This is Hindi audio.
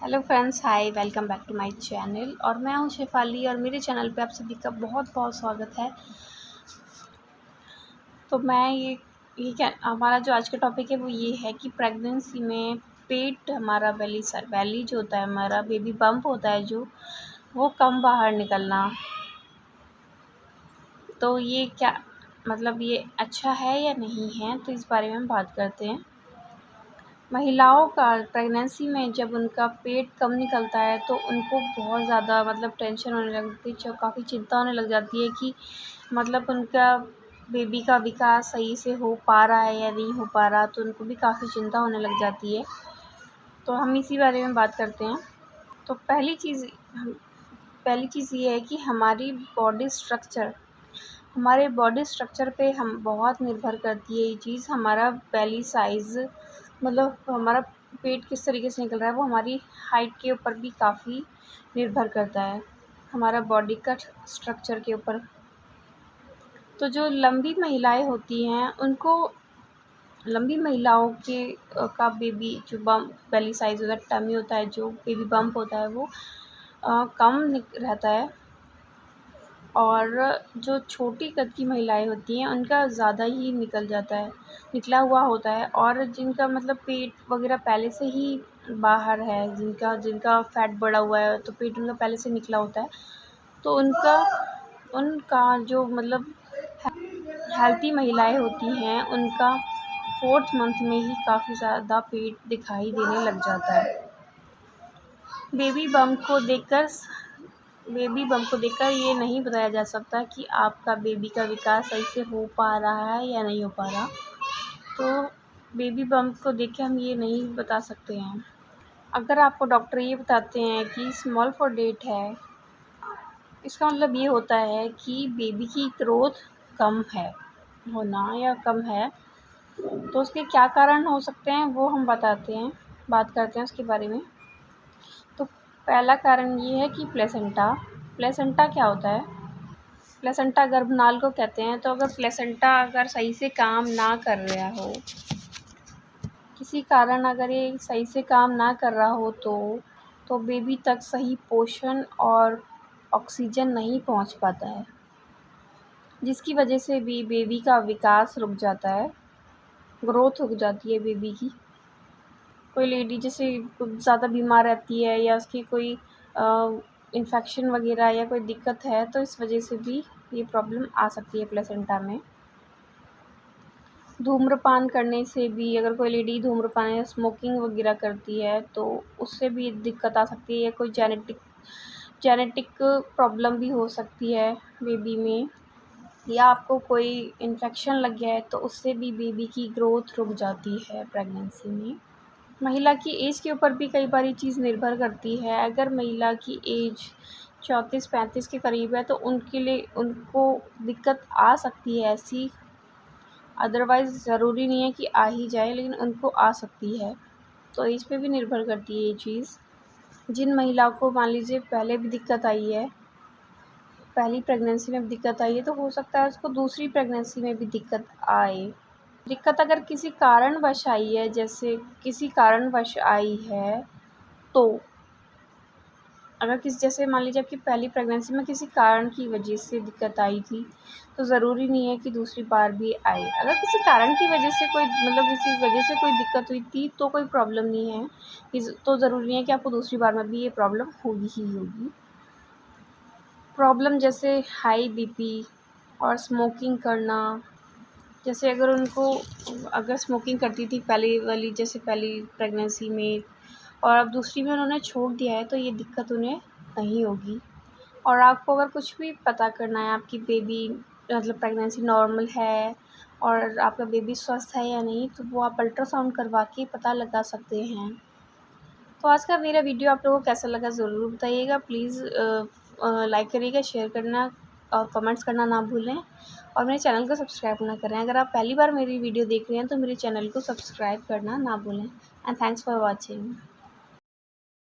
Hello friends, hi, welcome back to my channel. और मैं हूं शेफाली और मेरे चैनल पे आप सभी का बहुत बहुत स्वागत है। तो मैं ये क्या हमारा जो आज का टॉपिक है वो ये है कि प्रेगनेंसी में पेट हमारा बेली जो होता है, हमारा बेबी बम्प होता है जो, वो कम बाहर निकलना। तो ये क्या मतलब ये अच्छा है या नहीं है, तो इस बारे में हम बात करते हैं। महिलाओं का प्रेगनेंसी में जब उनका पेट कम निकलता है तो उनको बहुत ज़्यादा टेंशन होने लगती है, काफ़ी चिंता होने लग जाती है कि उनका बेबी का विकास सही से हो पा रहा है या नहीं हो पा रहा, तो उनको भी काफ़ी चिंता होने लग जाती है। तो हम इसी बारे में बात करते हैं। तो पहली चीज़ ये है कि हमारे बॉडी स्ट्रक्चर पे हम बहुत निर्भर करती है ये चीज़। हमारा बेली साइज़ हमारा पेट किस तरीके से निकल रहा है वो हमारी हाइट के ऊपर भी काफ़ी निर्भर करता है, हमारा बॉडी का स्ट्रक्चर के ऊपर। तो जो लंबी महिलाएं होती हैं लंबी महिलाओं के का बेबी जो बेली साइज़ होता है, टमी होता है, जो बेबी बम्प होता है वो कम रहता है। और जो छोटी कद की महिलाएं होती हैं उनका ज़्यादा ही निकला हुआ होता है। और जिनका पेट वगैरह पहले से ही बाहर है, जिनका फैट बढ़ा हुआ है, तो पेट उनका पहले से निकला होता है, तो उनका जो हेल्थी महिलाएं होती हैं उनका 4th मंथ में ही काफ़ी ज़्यादा पेट दिखाई देने लग जाता है। बेबी बम्प को देखकर ये नहीं बताया जा सकता कि आपका बेबी का विकास सही से हो पा रहा है या नहीं हो पा रहा। तो बेबी बम्प को देख के हम ये नहीं बता सकते हैं। अगर आपको डॉक्टर ये बताते हैं कि स्मॉल फॉर डेट है, इसका मतलब ये होता है कि बेबी की ग्रोथ कम है होना या कम है। तो उसके क्या कारण हो सकते हैं वो हम बात करते हैं उसके बारे में। तो पहला कारण ये है कि प्लेसेंटा क्या होता है? प्लेसेंटा गर्भनाल को कहते हैं। तो अगर प्लेसेंटा सही से काम ना कर रहा हो, किसी कारण अगर ये सही से काम ना कर रहा हो, तो बेबी तक सही पोषण और ऑक्सीजन नहीं पहुंच पाता है, जिसकी वजह से भी बेबी का विकास रुक जाता है, ग्रोथ रुक जाती है बेबी की। कोई लेडी जैसे ज़्यादा बीमार रहती है या उसकी कोई इन्फेक्शन वगैरह या कोई दिक्कत है, तो इस वजह से भी ये प्रॉब्लम आ सकती है प्लेसेंटा में। धूम्रपान करने से भी, अगर कोई लेडी धूम्रपान या स्मोकिंग वगैरह करती है तो उससे भी दिक्कत आ सकती है, या कोई जेनेटिक प्रॉब्लम भी हो सकती है बेबी में, या आपको कोई इन्फेक्शन लग गया है तो उससे भी बेबी की ग्रोथ रुक जाती है प्रेगनेंसी में। महिला की एज के ऊपर भी कई बार ये चीज़ निर्भर करती है। अगर महिला की एज 34-35 के करीब है तो उनको दिक्कत आ सकती है ऐसी। अदरवाइज़ ज़रूरी नहीं है कि आ ही जाए, लेकिन उनको आ सकती है। तो एज पे भी निर्भर करती है ये चीज़। जिन महिलाओं को मान लीजिए पहले भी दिक्कत आई है, पहली प्रेगनेंसी में भी दिक्कत आई है, तो हो सकता है उसको दूसरी प्रेगनेंसी में भी दिक्कत आए। दिक्कत अगर किसी कारणवश आई है, तो जैसे मान लीजिए आपकी पहली प्रेगनेंसी में किसी कारण की वजह से दिक्कत आई थी, तो ज़रूरी नहीं है कि दूसरी बार भी आए। अगर किसी कारण की वजह से कोई दिक्कत हुई थी तो कोई प्रॉब्लम नहीं है, तो ज़रूरी नहीं है कि आपको दूसरी बार में भी ये प्रॉब्लम होगी ही होगी। प्रॉब्लम जैसे हाई बीपी और स्मोकिंग करना। जैसे अगर स्मोकिंग करती थी पहली प्रेगनेंसी में, और अब दूसरी में उन्होंने छोड़ दिया है, तो ये दिक्कत उन्हें नहीं होगी। और आपको अगर कुछ भी पता करना है, आपकी बेबी प्रेगनेंसी नॉर्मल है और आपका बेबी स्वस्थ है या नहीं, तो वो आप अल्ट्रासाउंड करवा के पता लगा सकते हैं। तो आज का मेरा वीडियो आप लोगों को कैसा लगा ज़रूर बताइएगा। प्लीज़ लाइक करिएगा, शेयर करना और कमेंट्स करना ना भूलें, और मेरे चैनल को सब्सक्राइब ना करें। अगर आप पहली बार मेरी वीडियो देख रहे हैं तो मेरे चैनल को सब्सक्राइब करना ना भूलें। And thanks for watching.